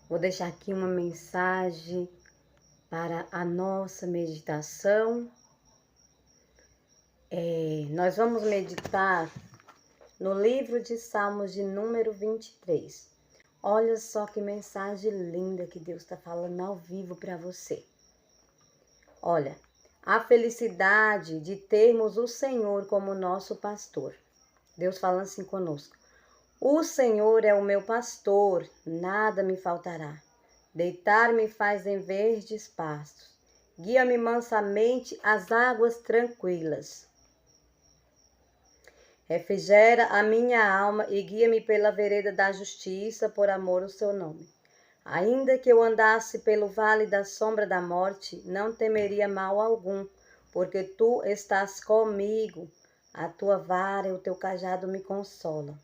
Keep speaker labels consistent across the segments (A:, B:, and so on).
A: Vou deixar aqui uma mensagem para a nossa meditação. Nós vamos meditar no livro de Salmos de número 23. Olha só que mensagem linda que Deus está falando ao vivo para você. Olha, a felicidade de termos o Senhor como nosso pastor. Deus falando assim conosco. O Senhor é o meu pastor, nada me faltará. Deitar-me faz em verdes pastos. Guia-me mansamente às águas tranquilas. Refrigera a minha alma e guia-me pela vereda da justiça, por amor ao seu nome. Ainda que eu andasse pelo vale da sombra da morte, não temeria mal algum, porque tu estás comigo. A tua vara e o teu cajado me consolam.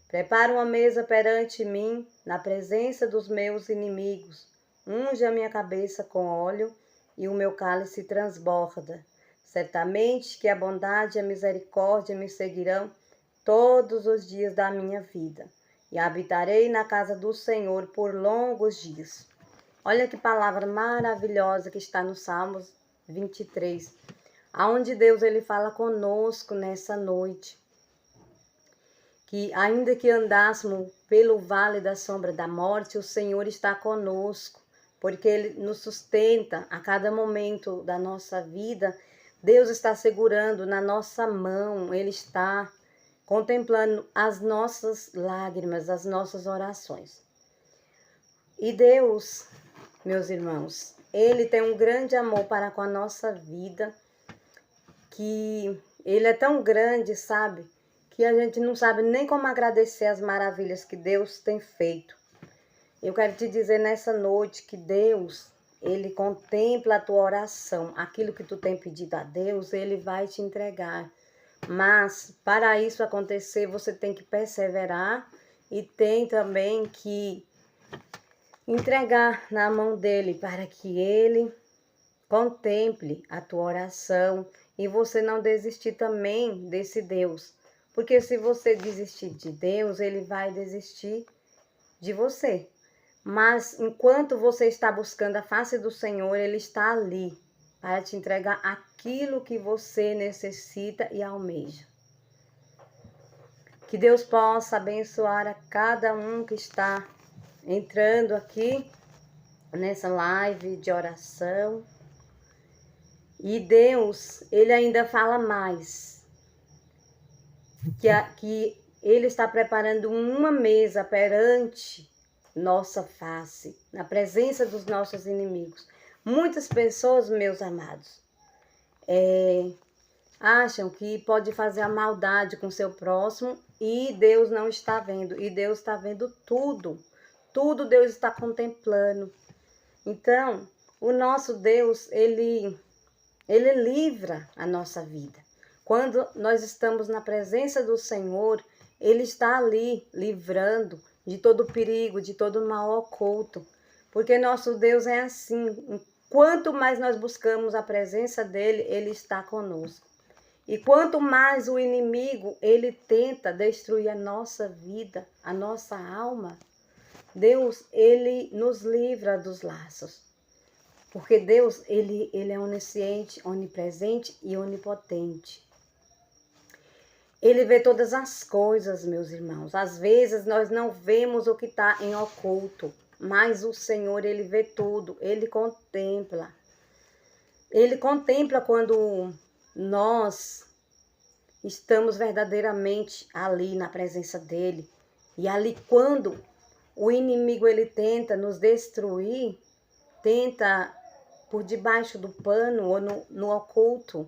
A: Prepara uma mesa perante mim, na presença dos meus inimigos. Unge a minha cabeça com óleo e o meu cálice transborda. Certamente que a bondade e a misericórdia me seguirão todos os dias da minha vida, e habitarei na casa do Senhor por longos dias. Olha que palavra maravilhosa que está no Salmos 23, aonde Deus ele fala conosco nessa noite. Que ainda que andássemos pelo vale da sombra da morte, o Senhor está conosco, porque Ele nos sustenta a cada momento da nossa vida. Deus está segurando na nossa mão, Ele está contemplando as nossas lágrimas, as nossas orações. E Deus, meus irmãos, Ele tem um grande amor para com a nossa vida, que Ele é tão grande, sabe? Que a gente não sabe nem como agradecer as maravilhas que Deus tem feito. Eu quero te dizer nessa noite que Deus, Ele contempla a tua oração. Aquilo que tu tem pedido a Deus, Ele vai te entregar. Mas, para isso acontecer, você tem que perseverar e tem também que entregar na mão dEle para que Ele contemple a tua oração e você não desistir também desse Deus. Porque se você desistir de Deus, Ele vai desistir de você. Mas enquanto você está buscando a face do Senhor, Ele está ali para te entregar aquilo que você necessita e almeja. Que Deus possa abençoar a cada um que está entrando aqui nessa live de oração. E Deus, Ele ainda fala mais. Que Ele está preparando uma mesa perante nossa face, na presença dos nossos inimigos. Muitas pessoas, meus amados, acham que pode fazer a maldade com seu próximo e Deus não está vendo. E Deus está vendo tudo. Tudo Deus está contemplando. Então, o nosso Deus, Ele livra a nossa vida. Quando nós estamos na presença do Senhor, Ele está ali livrando de todo perigo, de todo mal oculto. Porque nosso Deus é assim. Quanto mais nós buscamos a presença dEle, Ele está conosco. E quanto mais o inimigo, ele tenta destruir a nossa vida, a nossa alma, Deus, Ele nos livra dos laços. Porque Deus, Ele é onisciente, onipresente e onipotente. Ele vê todas as coisas, meus irmãos. Às vezes nós não vemos o que está em oculto, mas o Senhor, Ele vê tudo, Ele contempla. Ele contempla quando nós estamos verdadeiramente ali na presença dEle. E ali quando o inimigo, ele tenta nos destruir, tenta por debaixo do pano ou no oculto,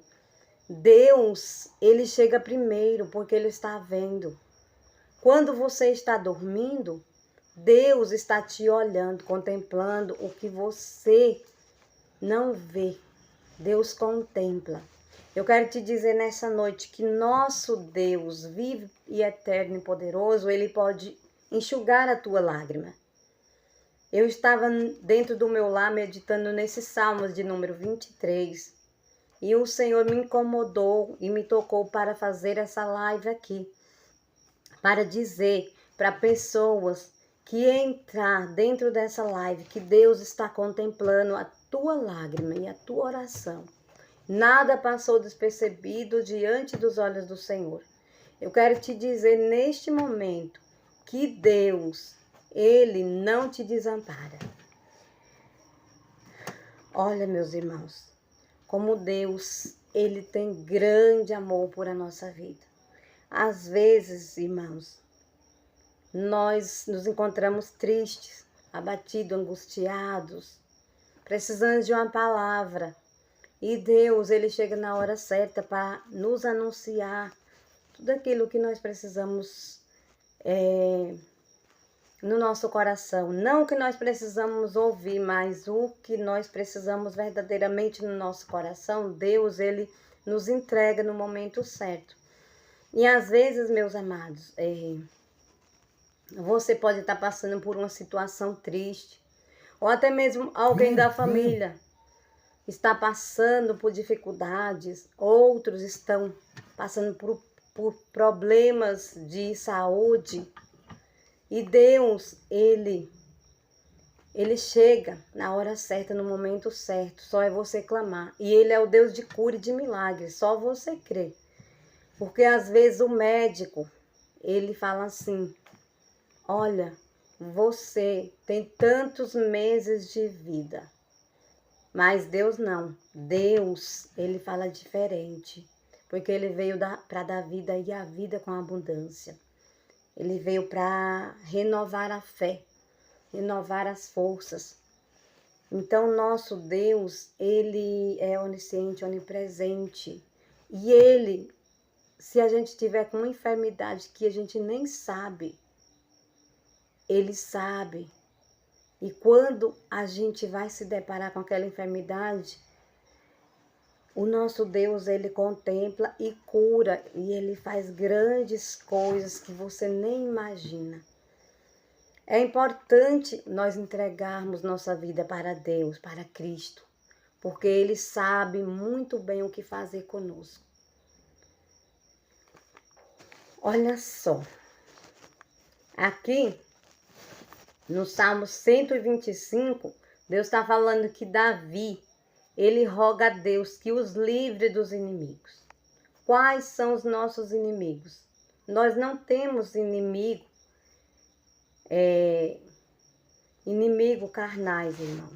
A: Deus, Ele chega primeiro, porque Ele está vendo. Quando você está dormindo, Deus está te olhando, contemplando o que você não vê. Deus contempla. Eu quero te dizer nessa noite que nosso Deus vivo e eterno e poderoso, Ele pode enxugar a tua lágrima. Eu estava dentro do meu lar meditando nesses Salmos de número 23. E o Senhor me incomodou e me tocou para fazer essa live aqui. Para dizer para pessoas que entrar dentro dessa live, que Deus está contemplando a tua lágrima e a tua oração. Nada passou despercebido diante dos olhos do Senhor. Eu quero te dizer neste momento que Deus, Ele não te desampara. Olha, meus irmãos, como Deus, Ele tem grande amor por a nossa vida. Às vezes, irmãos, nós nos encontramos tristes, abatidos, angustiados, precisando de uma palavra. E Deus, Ele chega na hora certa para nos anunciar tudo aquilo que nós precisamos no nosso coração. Não o que nós precisamos ouvir, mas o que nós precisamos verdadeiramente no nosso coração. Deus, Ele nos entrega no momento certo. E às vezes, meus amados, você pode estar passando por uma situação triste, ou até mesmo alguém da família está passando por dificuldades, outros estão passando por problemas de saúde. E Deus, Ele chega na hora certa, no momento certo, só é você clamar. E Ele é o Deus de cura e de milagres, só você crê. Porque às vezes o médico, ele fala assim, olha, você tem tantos meses de vida. Mas Deus não. Deus, Ele fala diferente. Porque Ele veio para dar vida e a vida com abundância. Ele veio para renovar a fé, renovar as forças. Então, nosso Deus, Ele é onisciente, onipresente. E Ele, se a gente tiver com uma enfermidade que a gente nem sabe, Ele sabe. E quando a gente vai se deparar com aquela enfermidade, o nosso Deus, Ele contempla e cura. E Ele faz grandes coisas que você nem imagina. É importante nós entregarmos nossa vida para Deus, para Cristo. Porque Ele sabe muito bem o que fazer conosco. Olha só. Aqui, no Salmo 125, Deus está falando que Davi, ele roga a Deus que os livre dos inimigos. Quais são os nossos inimigos? Nós não temos inimigo carnais, irmão.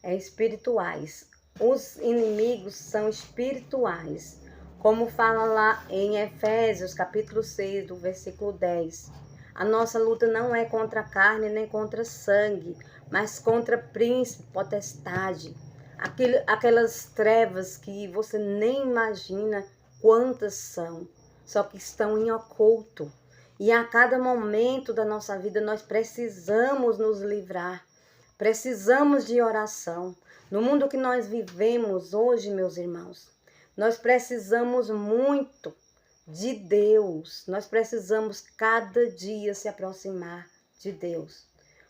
A: É espirituais. Os inimigos são espirituais. Como fala lá em Efésios, capítulo 6, do versículo 10. A nossa luta não é contra a carne nem contra sangue, mas contra príncipe, potestade. Aquelas trevas que você nem imagina quantas são, só que estão em oculto. E a cada momento da nossa vida nós precisamos nos livrar, precisamos de oração. No mundo que nós vivemos hoje, meus irmãos, nós precisamos muito de Deus. Nós precisamos cada dia se aproximar de Deus.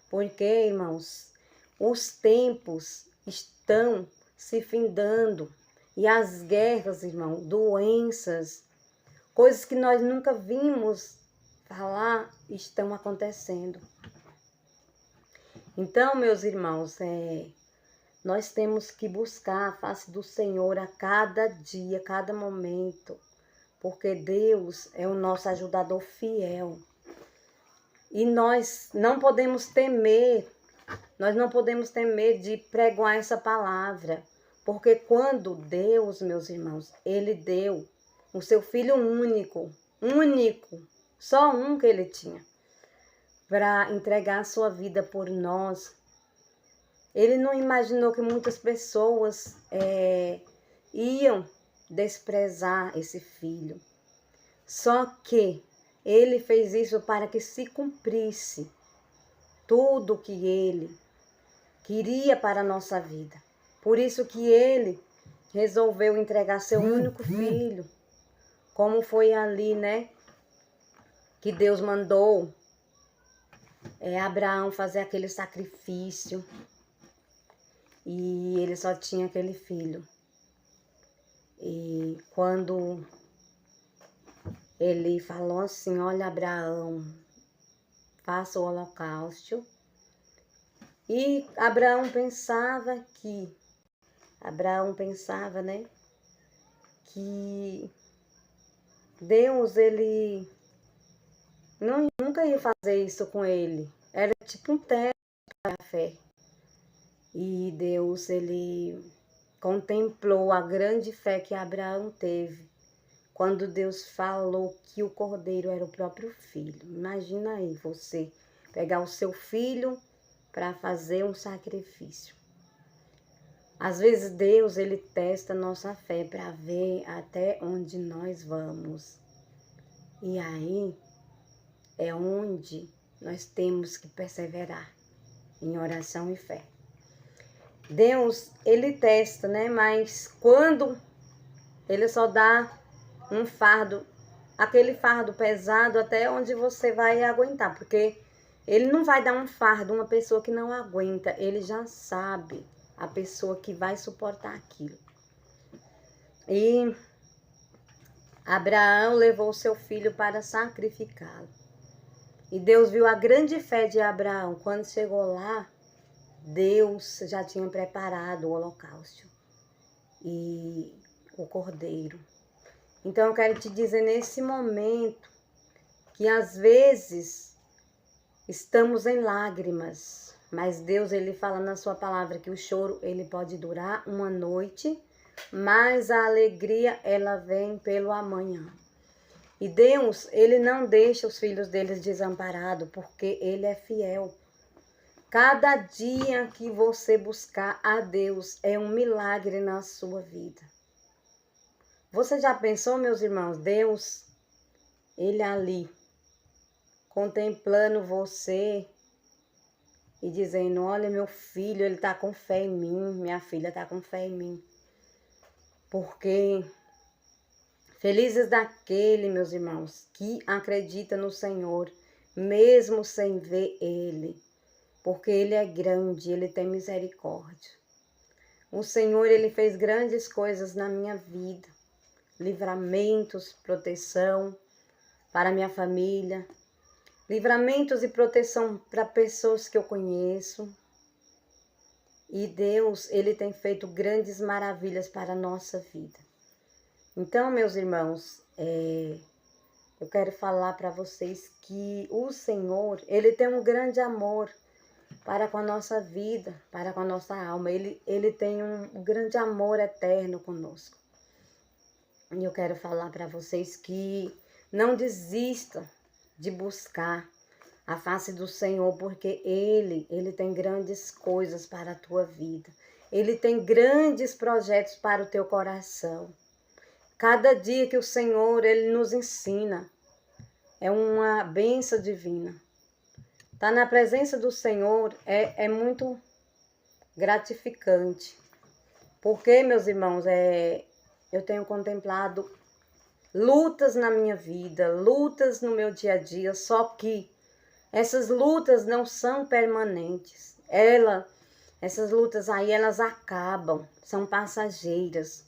A: Porque, irmãos, os tempos estão se findando. E as guerras, irmão, doenças, coisas que nós nunca vimos falar, estão acontecendo. Então, meus irmãos, nós temos que buscar a face do Senhor a cada dia, a cada momento. Porque Deus é o nosso ajudador fiel. E nós não podemos temer de pregoar essa palavra. Porque quando Deus, meus irmãos, Ele deu o seu Filho único, só um que Ele tinha, para entregar a sua vida por nós, Ele não imaginou que muitas pessoas iam desprezar esse filho. Só que Ele fez isso para que se cumprisse tudo que Ele queria para a nossa vida. Por isso que Ele resolveu entregar seu único filho, como foi ali, que Deus mandou Abraão fazer aquele sacrifício. E ele só tinha aquele filho. E quando ele falou assim, olha, Abraão, faça o holocausto. E Abraão pensava, né, que Deus, ele nunca ia fazer isso com ele. Era tipo um teste da fé. E Deus, ele contemplou a grande fé que Abraão teve quando Deus falou que o cordeiro era o próprio filho. Imagina aí você pegar o seu filho para fazer um sacrifício. Às vezes Deus, ele testa nossa fé para ver até onde nós vamos. E aí é onde nós temos que perseverar em oração e fé. Deus, ele testa, né? Mas quando ele só dá um fardo, aquele fardo pesado até onde você vai aguentar, porque ele não vai dar um fardo uma pessoa que não aguenta, ele já sabe a pessoa que vai suportar aquilo. E Abraão levou seu filho para sacrificá-lo. E Deus viu a grande fé de Abraão. Quando chegou lá, Deus já tinha preparado o holocausto e o cordeiro. Então eu quero te dizer nesse momento que às vezes estamos em lágrimas, mas Deus, ele fala na sua palavra que o choro, ele pode durar uma noite, mas a alegria, ela vem pelo amanhã. E Deus, ele não deixa os filhos deles desamparados, porque ele é fiel. Cada dia que você buscar a Deus é um milagre na sua vida. Você já pensou, meus irmãos, Deus, ele ali, contemplando você e dizendo, olha, meu filho, ele está com fé em mim, minha filha está com fé em mim. Porque felizes daquele, meus irmãos, que acredita no Senhor, mesmo sem ver ele. Porque ele é grande, ele tem misericórdia. O Senhor, ele fez grandes coisas na minha vida. Livramentos, proteção para minha família. Livramentos e proteção para pessoas que eu conheço. E Deus, ele tem feito grandes maravilhas para a nossa vida. Então, meus irmãos, eu quero falar para vocês que o Senhor, ele tem um grande amor para com a nossa vida, para com a nossa alma. Ele tem um grande amor eterno conosco. E eu quero falar para vocês que não desistam de buscar a face do Senhor, porque Ele tem grandes coisas para a tua vida. Ele tem grandes projetos para o teu coração. Cada dia que o Senhor, ele nos ensina, é uma bênção divina. Estar na presença do Senhor é muito gratificante. Porque, meus irmãos, eu tenho contemplado lutas na minha vida, lutas no meu dia a dia, só que essas lutas não são permanentes. Essas lutas aí, elas acabam, são passageiras.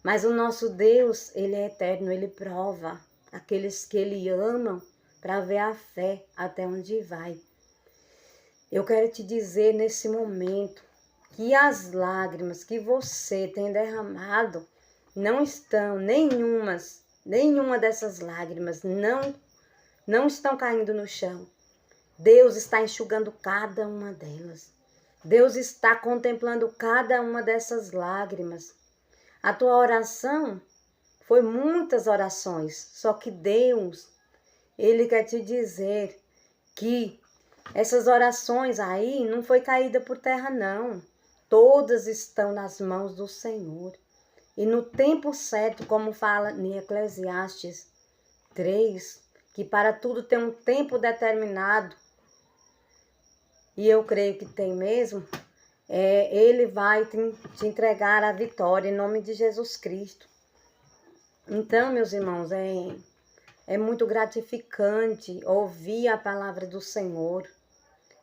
A: Mas o nosso Deus, ele é eterno, ele prova aqueles que ele amam, para ver a fé até onde vai. Eu quero te dizer nesse momento que as lágrimas que você tem derramado não estão, nenhuma dessas lágrimas não estão caindo no chão. Deus está enxugando cada uma delas. Deus está contemplando cada uma dessas lágrimas. A tua oração foi muitas orações, só que Deus, ele quer te dizer que essas orações aí não foi caída por terra, não. Todas estão nas mãos do Senhor. E no tempo certo, como fala em Eclesiastes 3, que para tudo tem um tempo determinado, e eu creio que tem mesmo, ele vai te entregar a vitória em nome de Jesus Cristo. Então, meus irmãos, é muito gratificante ouvir a palavra do Senhor.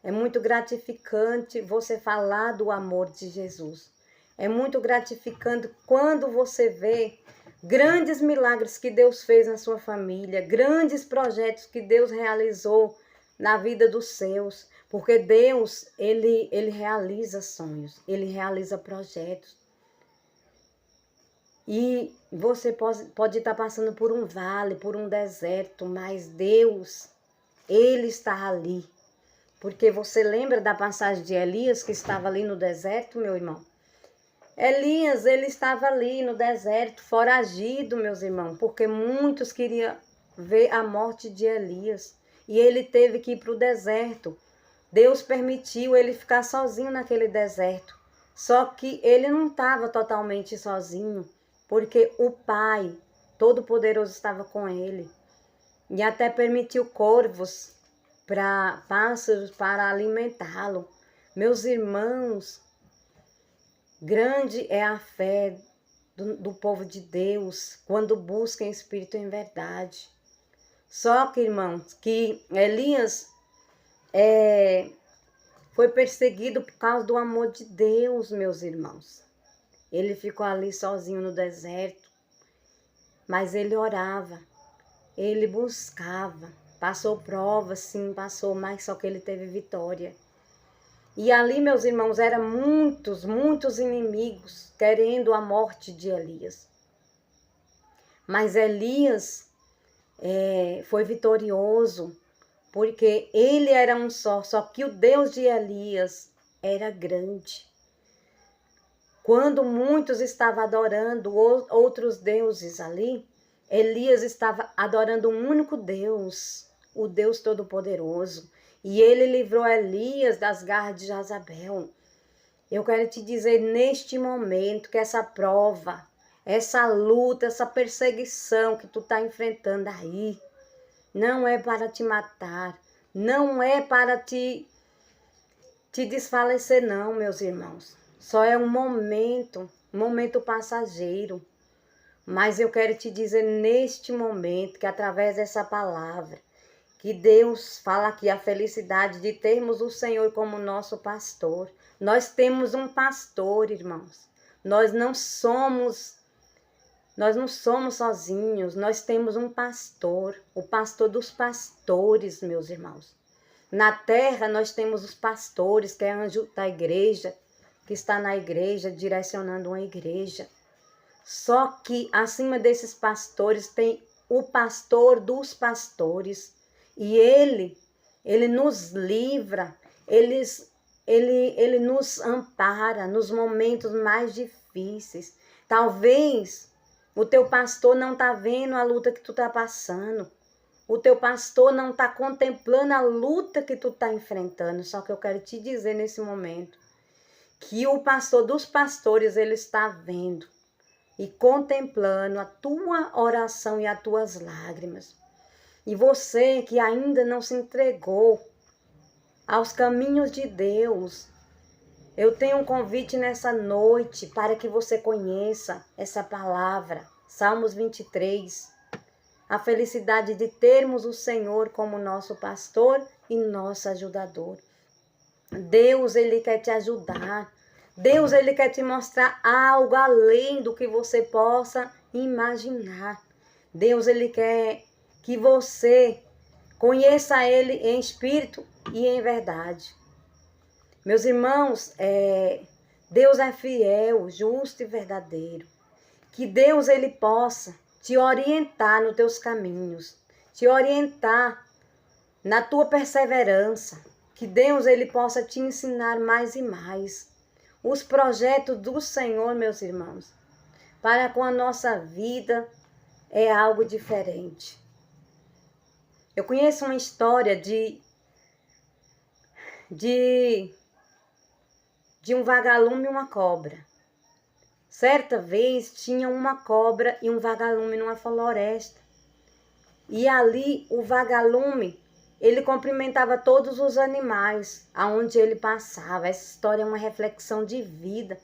A: É muito gratificante você falar do amor de Jesus. É muito gratificante quando você vê grandes milagres que Deus fez na sua família, grandes projetos que Deus realizou na vida dos seus, porque Deus, ele realiza sonhos, ele realiza projetos. E você pode estar passando por um vale, por um deserto, mas Deus, ele está ali. Porque você lembra da passagem de Elias, que estava ali no deserto, meu irmão? Elias, ele estava ali no deserto, foragido, meus irmãos, porque muitos queriam ver a morte de Elias. E ele teve que ir para o deserto. Deus permitiu ele ficar sozinho naquele deserto. Só que ele não estava totalmente sozinho, porque o Pai Todo-Poderoso estava com ele. E até permitiu corvos, para pássaros, para alimentá-lo. Meus irmãos, grande é a fé do povo de Deus quando busca em espírito e em verdade. Só que, irmãos, que Elias foi perseguido por causa do amor de Deus, meus irmãos. Ele ficou ali sozinho no deserto, mas ele orava, ele buscava, passou provas, sim, passou, mas só que ele teve vitória. E ali, meus irmãos, eram muitos inimigos querendo a morte de Elias. Mas Elias foi vitorioso, porque ele era um só que o Deus de Elias era grande. Quando muitos estavam adorando outros deuses ali, Elias estava adorando um único Deus, o Deus Todo-Poderoso. E ele livrou Elias das garras de Jezabel. Eu quero te dizer neste momento que essa prova, essa luta, essa perseguição que tu está enfrentando aí, não é para te matar, não é para te desfalecer não, meus irmãos. Só é um momento passageiro. Mas eu quero te dizer neste momento que através dessa palavra, que Deus fala aqui a felicidade de termos o Senhor como nosso pastor. Nós temos um pastor, irmãos. Nós não somos sozinhos, nós temos um pastor, o pastor dos pastores, meus irmãos. Na terra nós temos os pastores, que é anjo da igreja, que está na igreja, direcionando uma igreja. Só que acima desses pastores tem o pastor dos pastores. E ele nos livra, ele nos ampara nos momentos mais difíceis. Talvez o teu pastor não está vendo a luta que tu está passando. O teu pastor não está contemplando a luta que tu está enfrentando. Só que eu quero te dizer nesse momento que o pastor dos pastores, ele está vendo e contemplando a tua oração e as tuas lágrimas. E você que ainda não se entregou aos caminhos de Deus, eu tenho um convite nessa noite para que você conheça essa palavra, Salmos 23, a felicidade de termos o Senhor como nosso pastor e nosso ajudador. Deus, ele quer te ajudar. Deus, ele quer te mostrar algo além do que você possa imaginar. Deus, ele quer que você conheça ele em espírito e em verdade. Meus irmãos, Deus é fiel, justo e verdadeiro. Que Deus, ele possa te orientar nos teus caminhos, te orientar na tua perseverança. Que Deus, ele possa te ensinar mais e mais os projetos do Senhor, meus irmãos, para com a nossa vida é algo diferente. Eu conheço uma história de um vagalume e uma cobra. Certa vez tinha uma cobra e um vagalume numa floresta. E ali o vagalume, ele cumprimentava todos os animais aonde ele passava. Essa história é uma reflexão de vida.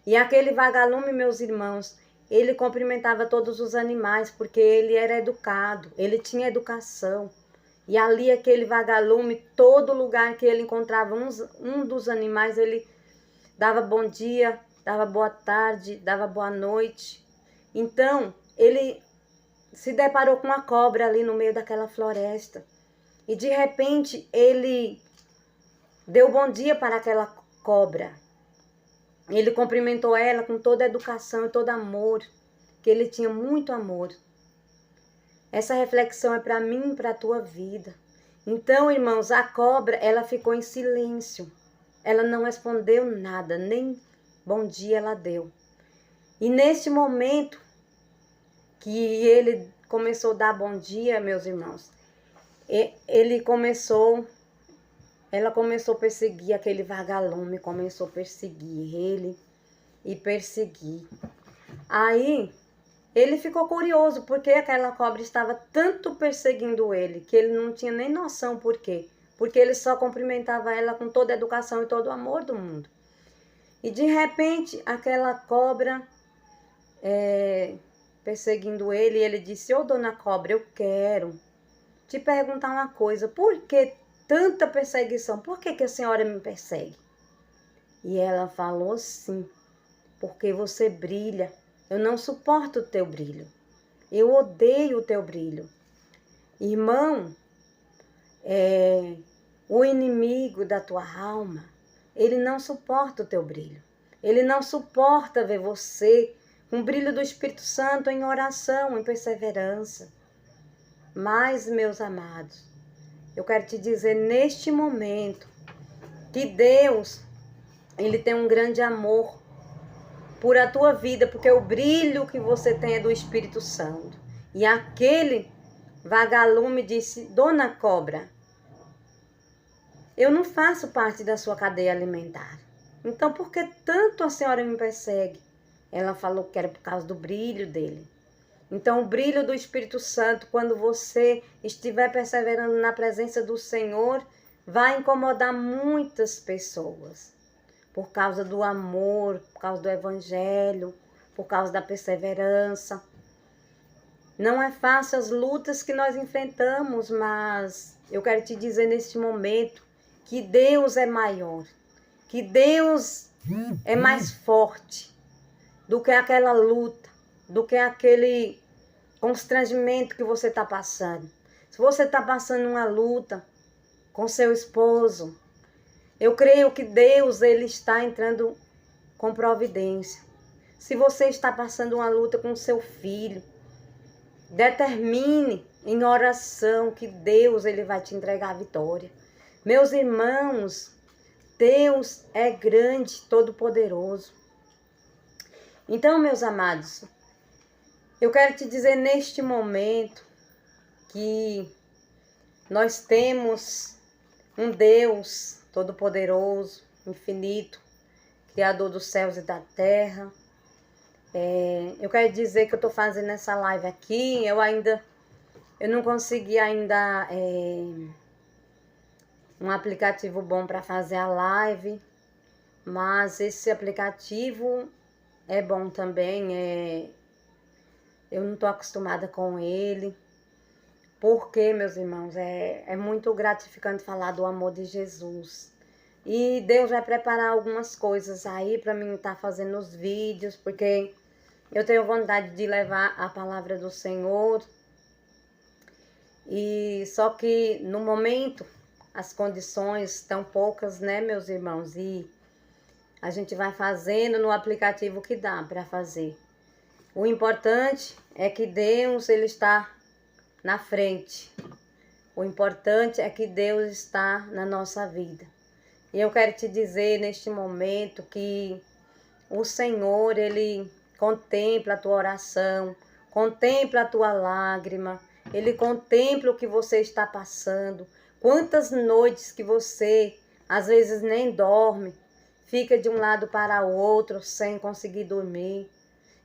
A: E aquele vagalume, meus irmãos, ele cumprimentava todos os animais porque ele era educado, ele tinha educação. E ali aquele vagalume, todo lugar que ele encontrava um dos animais, ele dava bom dia, dava boa tarde, dava boa noite. Então, ele se deparou com uma cobra ali no meio daquela floresta. E de repente ele deu bom dia para aquela cobra. Ele cumprimentou ela com toda a educação e todo amor, que ele tinha muito amor. Essa reflexão é para mim e para a tua vida. Então, irmãos, a cobra, ela ficou em silêncio. Ela não respondeu nada, nem bom dia ela deu. E neste momento que ele começou a dar bom dia, meus irmãos, ela começou a perseguir aquele vagalume, começou a perseguir ele e perseguir. Aí ele ficou curioso porque aquela cobra estava tanto perseguindo ele, que ele não tinha nem noção por quê. Porque ele só cumprimentava ela com toda a educação e todo o amor do mundo. E de repente aquela cobra perseguindo ele, ele disse: ô dona cobra, eu quero te perguntar uma coisa, por que tanta perseguição? Por que a senhora me persegue? E ela falou assim: porque você brilha, eu não suporto o teu brilho, eu odeio o teu brilho. Irmão, o inimigo da tua alma, ele não suporta o teu brilho, ele não suporta ver você com o brilho do Espírito Santo em oração, em perseverança. Mas, meus amados, eu quero te dizer neste momento que Deus, ele tem um grande amor por a tua vida, porque o brilho que você tem é do Espírito Santo. E aquele vagalume disse: dona cobra, eu não faço parte da sua cadeia alimentar. Então, por que tanto a senhora me persegue? Ela falou que era por causa do brilho dele. Então, o brilho do Espírito Santo, quando você estiver perseverando na presença do Senhor, vai incomodar muitas pessoas. Por causa do amor, por causa do Evangelho, por causa da perseverança. Não é fácil as lutas que nós enfrentamos, mas eu quero te dizer neste momento que Deus é maior, que Deus é mais forte do que aquela luta, do que aquele constrangimento que você está passando. Se você está passando uma luta com seu esposo, eu creio que Deus, ele está entrando com providência. Se você está passando uma luta com seu filho, determine em oração que Deus, ele vai te entregar a vitória. Meus irmãos, Deus é grande, todo-poderoso. Então, meus amados, eu quero te dizer neste momento que nós temos um Deus todo-poderoso, infinito, Criador dos céus e da terra. Eu quero dizer que eu estou fazendo essa live aqui, eu não consegui ainda um aplicativo bom para fazer a live, mas esse aplicativo é bom também, eu não estou acostumada com ele, porque, meus irmãos, é muito gratificante falar do amor de Jesus. E Deus vai preparar algumas coisas aí para mim estar fazendo os vídeos, porque eu tenho vontade de levar a palavra do Senhor. E só que no momento as condições estão poucas, né, meus irmãos? E a gente vai fazendo no aplicativo que dá para fazer. O importante é que Deus, ele está na frente. O importante é que Deus está na nossa vida. E eu quero te dizer neste momento que o Senhor, ele contempla a tua oração, contempla a tua lágrima, ele contempla o que você está passando. Quantas noites que você, às vezes, nem dorme, fica de um lado para o outro sem conseguir dormir.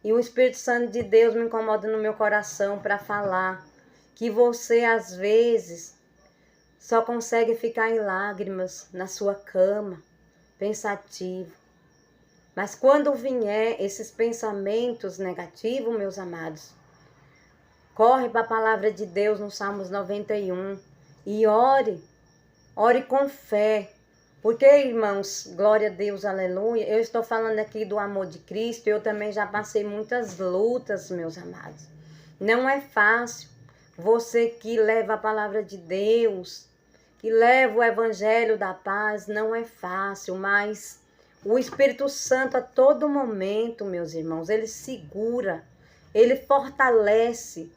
A: E o Espírito Santo de Deus me incomoda no meu coração para falar que você, às vezes, só consegue ficar em lágrimas na sua cama, pensativo. Mas quando vier esses pensamentos negativos, meus amados, corre para a palavra de Deus no Salmos 91 e ore com fé. Porque, irmãos, glória a Deus, aleluia, eu estou falando aqui do amor de Cristo, eu também já passei muitas lutas, meus amados. Não é fácil. você que leva a palavra de Deus, que leva o evangelho da paz, não é fácil, mas o Espírito Santo a todo momento, meus irmãos, ele segura, ele fortalece,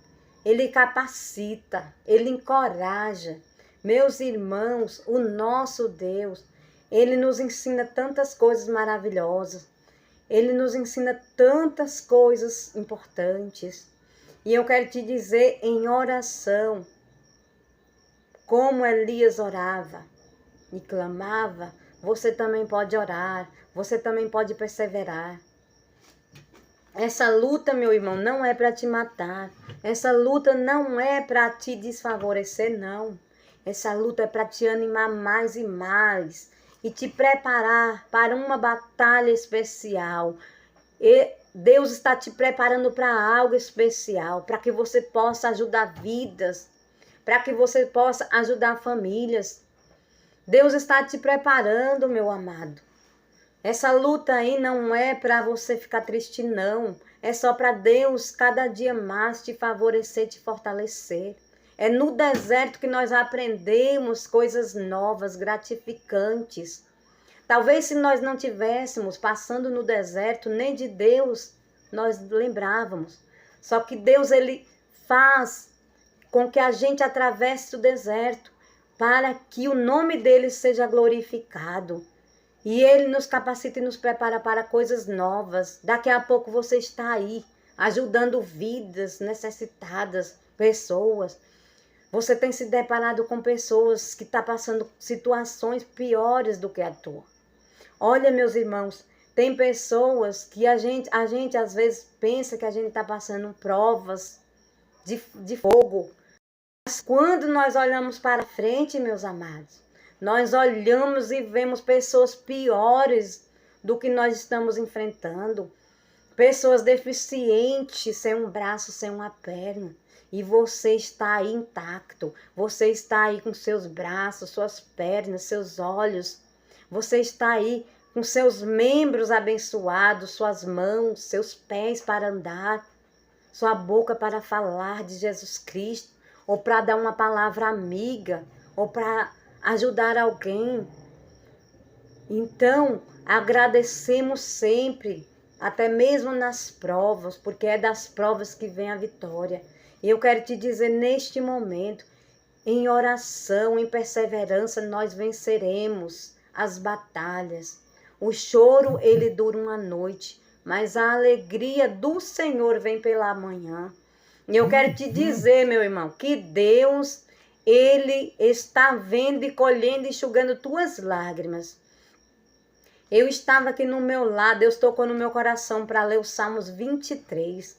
A: ele capacita, ele encoraja. Meus irmãos, o nosso Deus, ele nos ensina tantas coisas maravilhosas, ele nos ensina tantas coisas importantes. E eu quero te dizer em oração, como Elias orava e clamava, você também pode orar, você também pode perseverar. Essa luta, meu irmão, não é para te matar. Essa luta não é para te desfavorecer, não. Essa luta é para te animar mais e mais e te preparar para uma batalha especial. E Deus está te preparando para algo especial, para que você possa ajudar vidas, para que você possa ajudar famílias. Deus está te preparando, meu amado. Essa luta aí não é para você ficar triste, não. É só para Deus cada dia mais te favorecer, te fortalecer. É no deserto que nós aprendemos coisas novas, gratificantes. Talvez se nós não tivéssemos passando no deserto, nem de Deus nós lembrávamos. Só que Deus, ele faz com que a gente atravesse o deserto para que o nome dele seja glorificado. E ele nos capacita e nos prepara para coisas novas. Daqui a pouco você está aí, ajudando vidas necessitadas, pessoas. Você tem se deparado com pessoas que estão passando situações piores do que a tua. Olha, meus irmãos, tem pessoas que a gente às vezes pensa que a gente está passando provas de fogo. Mas quando nós olhamos para frente, meus amados, nós olhamos e vemos pessoas piores do que nós estamos enfrentando. Pessoas deficientes, sem um braço, sem uma perna. E você está aí intacto. Você está aí com seus braços, suas pernas, seus olhos. Você está aí com seus membros abençoados, suas mãos, seus pés para andar, sua boca para falar de Jesus Cristo, ou para dar uma palavra amiga, ou para ajudar alguém. Então, agradecemos sempre, até mesmo nas provas, porque é das provas que vem a vitória. E eu quero te dizer neste momento, em oração, em perseverança, nós venceremos as batalhas. O choro, ele dura uma noite, mas a alegria do Senhor vem pela manhã. E eu quero te dizer, meu irmão, que Deus, ele está vendo e colhendo e enxugando tuas lágrimas. Eu estava aqui no meu lado, Deus tocou no meu coração para ler o Salmos 23,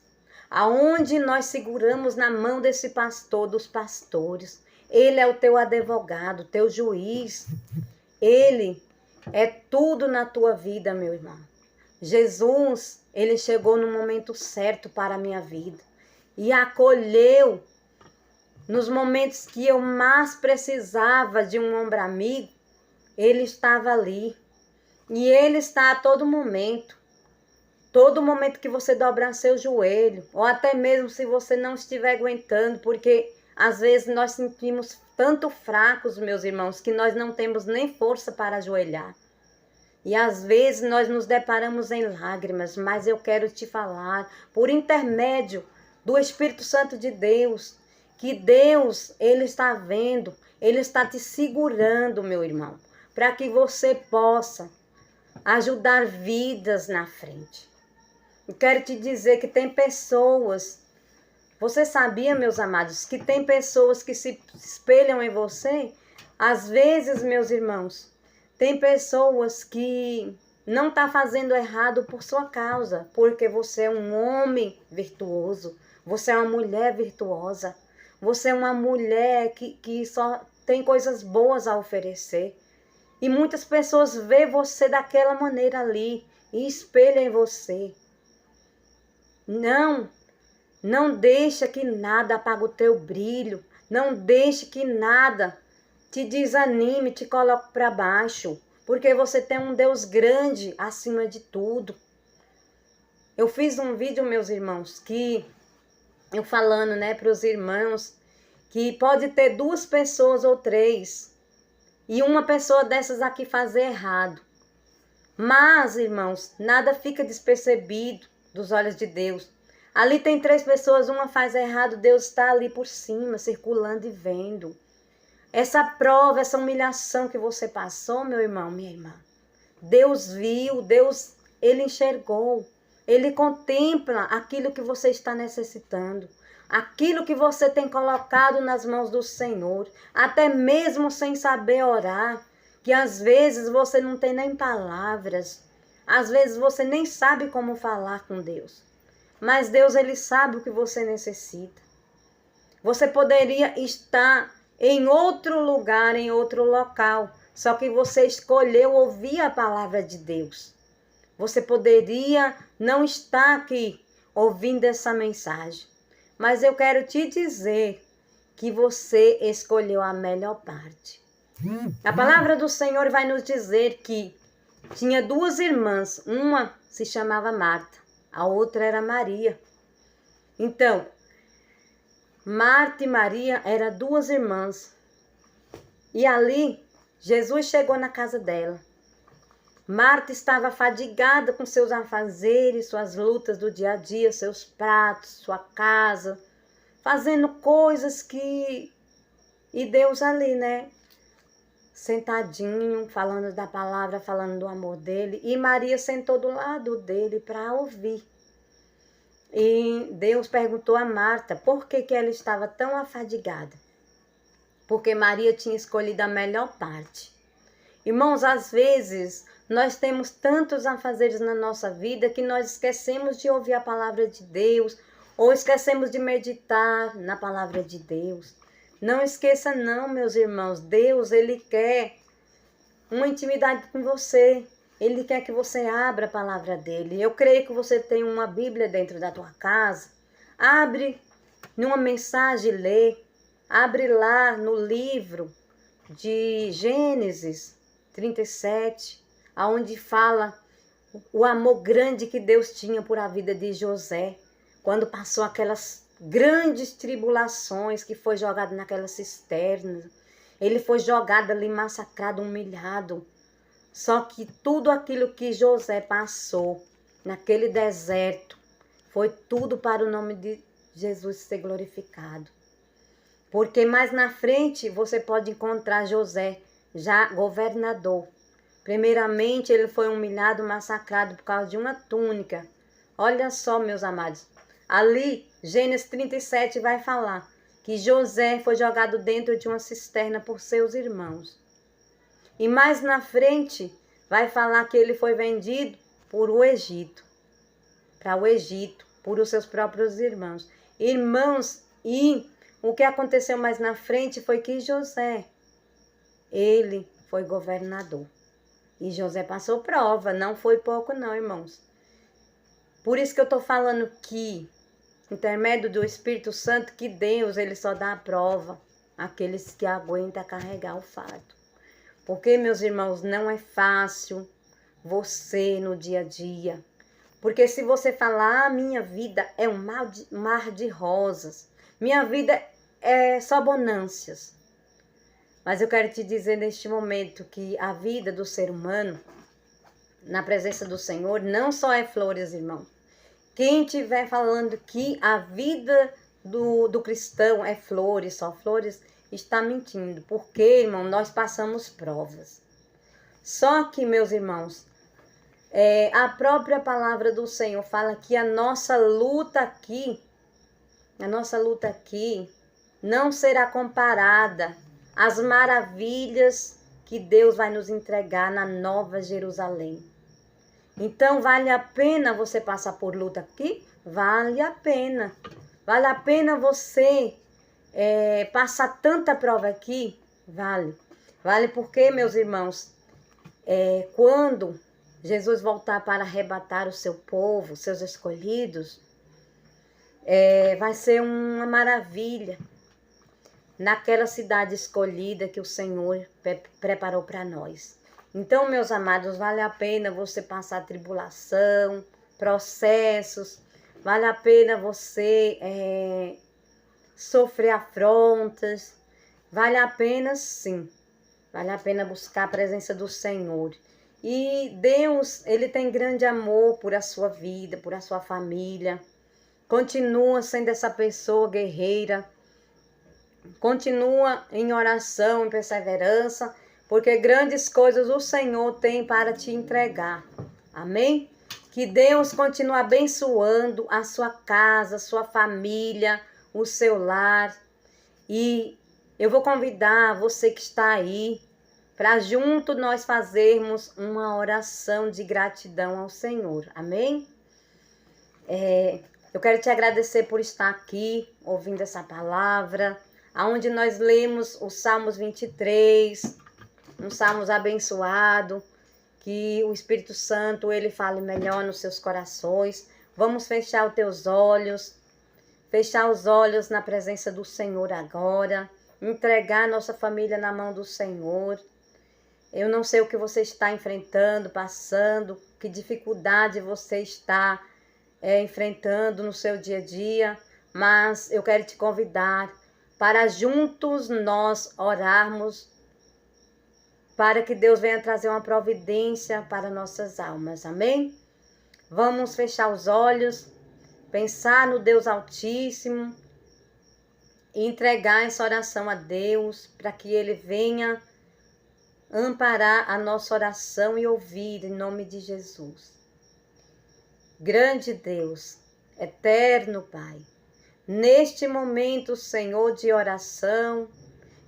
A: aonde nós seguramos na mão desse pastor, dos pastores. Ele é o teu advogado, teu juiz. Ele é tudo na tua vida, meu irmão. Jesus, ele chegou no momento certo para a minha vida e acolheu nos momentos que eu mais precisava de um ombro amigo. Ele estava ali. E ele está a todo momento que você dobrar seu joelho, ou até mesmo se você não estiver aguentando, porque às vezes nós sentimos tanto fracos, meus irmãos, que nós não temos nem força para ajoelhar. E às vezes nós nos deparamos em lágrimas, mas eu quero te falar, por intermédio do Espírito Santo de Deus, que Deus, ele está vendo, ele está te segurando, meu irmão, para que você possa ajudar vidas na frente. Eu quero te dizer que tem pessoas, você sabia, meus amados, que tem pessoas que se espelham em você? Às vezes, meus irmãos, tem pessoas que não estão fazendo errado por sua causa, porque você é um homem virtuoso, você é uma mulher virtuosa, você é uma mulher que só tem coisas boas a oferecer. E muitas pessoas veem você daquela maneira ali e espelham em você. Não deixa que nada apague o teu brilho. Não deixe que nada te desanime, te coloque para baixo. Porque você tem um Deus grande acima de tudo. Eu fiz um vídeo, meus irmãos, que eu falando, para os irmãos, que pode ter 2 pessoas ou 3, e uma pessoa dessas aqui fazer errado. Mas, irmãos, nada fica despercebido dos olhos de Deus. Ali tem 3 pessoas, uma faz errado, Deus está ali por cima, circulando e vendo. Essa prova, essa humilhação que você passou, meu irmão, minha irmã, Deus viu, Deus, Ele enxergou. Ele contempla aquilo que você está necessitando, aquilo que você tem colocado nas mãos do Senhor, até mesmo sem saber orar, que às vezes você não tem nem palavras, às vezes você nem sabe como falar com Deus. Mas Deus, Ele sabe o que você necessita. Você poderia estar em outro lugar, em outro local, só que você escolheu ouvir a palavra de Deus. Você poderia não estar aqui ouvindo essa mensagem, mas eu quero te dizer que você escolheu a melhor parte. A palavra do Senhor vai nos dizer que tinha 2 irmãs, uma se chamava Marta, a outra era Maria. Então, Marta e Maria eram 2 irmãs. E ali, Jesus chegou na casa dela. Marta estava fadigada com seus afazeres, suas lutas do dia a dia, seus pratos, sua casa, fazendo coisas que... E Deus ali, né? Sentadinho, falando da palavra, falando do amor dele. E Maria sentou do lado dele para ouvir. E Deus perguntou a Marta por que ela estava tão afadigada. Porque Maria tinha escolhido a melhor parte. Irmãos, às vezes nós temos tantos afazeres na nossa vida que nós esquecemos de ouvir a palavra de Deus ou esquecemos de meditar na palavra de Deus. Não esqueça não, meus irmãos, Deus, Ele quer uma intimidade com você. Ele quer que você abra a palavra dele. Eu creio que você tem uma Bíblia dentro da tua casa. Abre numa mensagem e lê. Abre lá no livro de Gênesis 37, onde fala o amor grande que Deus tinha por a vida de José, quando passou aquelas grandes tribulações, que foi jogado naquela cisterna. Ele foi jogado ali, massacrado, humilhado. Só que tudo aquilo que José passou naquele deserto foi tudo para o nome de Jesus ser glorificado. Porque mais na frente você pode encontrar José já governador. Primeiramente ele foi humilhado, massacrado por causa de uma túnica. Olha só, meus amados. Ali, Gênesis 37 vai falar que José foi jogado dentro de uma cisterna por seus irmãos. E mais na frente vai falar que ele foi vendido para o Egito, por os seus próprios irmãos. Irmãos, e o que aconteceu mais na frente foi que José, ele foi governador. E José passou prova, não foi pouco não, irmãos. Por isso que eu estou falando que, intermédio do Espírito Santo, que Deus, ele só dá a prova àqueles que aguentam carregar o fardo. Porque, meus irmãos, não é fácil você no dia a dia. Porque se você falar, minha vida é um mar de rosas, minha vida é só bonâncias. Mas eu quero te dizer neste momento que a vida do ser humano, na presença do Senhor, não só é flores, irmão. Quem estiver falando que a vida do cristão é flores, só flores, está mentindo. Porque, irmão, nós passamos provas. Só que, meus irmãos, a própria palavra do Senhor fala que a nossa luta aqui não será comparada às maravilhas que Deus vai nos entregar na Nova Jerusalém. Então, vale a pena você passar por luta aqui? Vale a pena. Vale a pena você passar tanta prova aqui? Vale. Vale porque, meus irmãos, quando Jesus voltar para arrebatar o seu povo, seus escolhidos, vai ser uma maravilha naquela cidade escolhida que o Senhor preparou para nós. Então, meus amados, vale a pena você passar tribulação, processos, vale a pena você sofrer afrontas. Vale a pena sim, vale a pena buscar a presença do Senhor. E Deus, Ele tem grande amor por a sua vida, por a sua família. Continua sendo essa pessoa guerreira. Continua em oração, em perseverança, porque grandes coisas o Senhor tem para te entregar. Amém? Que Deus continue abençoando a sua casa, a sua família, o seu lar. E eu vou convidar você que está aí para junto nós fazermos uma oração de gratidão ao Senhor. Amém? Eu quero te agradecer por estar aqui, ouvindo essa palavra, onde nós lemos os Salmos 23, um Salmos abençoado, que o Espírito Santo, ele fale melhor nos seus corações. Vamos fechar os teus olhos, fechar os olhos na presença do Senhor agora, entregar nossa família na mão do Senhor. Eu não sei o que você está enfrentando, passando, que dificuldade você está enfrentando no seu dia a dia, mas eu quero te convidar para juntos nós orarmos para que Deus venha trazer uma providência para nossas almas, amém? Vamos fechar os olhos, pensar no Deus Altíssimo e entregar essa oração a Deus para que Ele venha amparar a nossa oração e ouvir em nome de Jesus. Grande Deus, eterno Pai, neste momento, Senhor, de oração,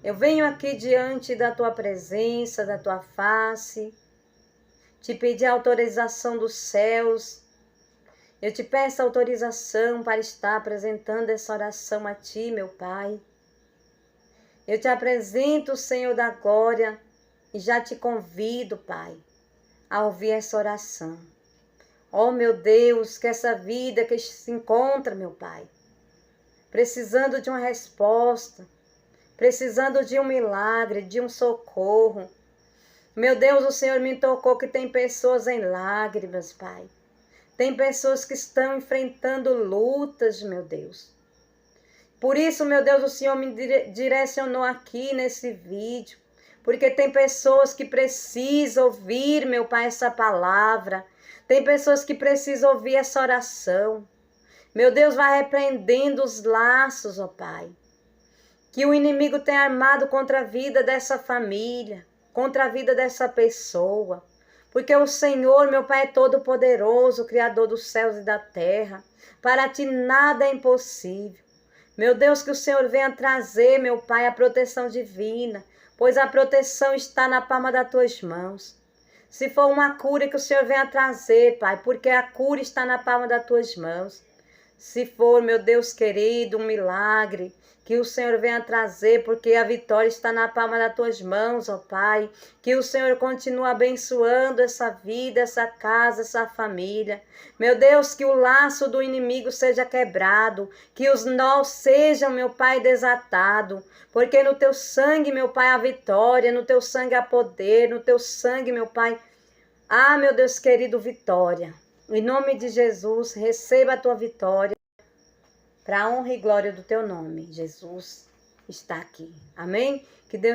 A: eu venho aqui diante da Tua presença, da Tua face, te pedir a autorização dos céus. Eu te peço autorização para estar apresentando essa oração a Ti, meu Pai. Eu te apresento, Senhor da glória, e já te convido, Pai, a ouvir essa oração. Oh, meu Deus, que essa vida que se encontra, meu Pai, precisando de uma resposta, precisando de um milagre, de um socorro. Meu Deus, o Senhor me tocou que tem pessoas em lágrimas, Pai. Tem pessoas que estão enfrentando lutas, meu Deus. Por isso, meu Deus, o Senhor me direcionou aqui nesse vídeo, porque tem pessoas que precisam ouvir, meu Pai, essa palavra. Tem pessoas que precisam ouvir essa oração. Meu Deus, vai repreendendo os laços, ó Pai, que o inimigo tem armado contra a vida dessa família, contra a vida dessa pessoa. Porque o Senhor, meu Pai, é todo poderoso, Criador dos céus e da terra. Para ti nada é impossível. Meu Deus, que o Senhor venha trazer, meu Pai, a proteção divina, pois a proteção está na palma das tuas mãos. Se for uma cura, que o Senhor venha trazer, Pai, porque a cura está na palma das tuas mãos. Se for, meu Deus querido, um milagre, que o Senhor venha trazer, porque a vitória está na palma das tuas mãos, ó Pai. Que o Senhor continue abençoando essa vida, essa casa, essa família. Meu Deus, que o laço do inimigo seja quebrado, que os nós sejam, meu Pai, desatados. Porque no teu sangue, meu Pai, há vitória, no teu sangue há poder, no teu sangue, meu Pai, há, meu Deus querido, vitória. Em nome de Jesus, receba a tua vitória, para a honra e glória do teu nome. Jesus está aqui. Amém? Que Deus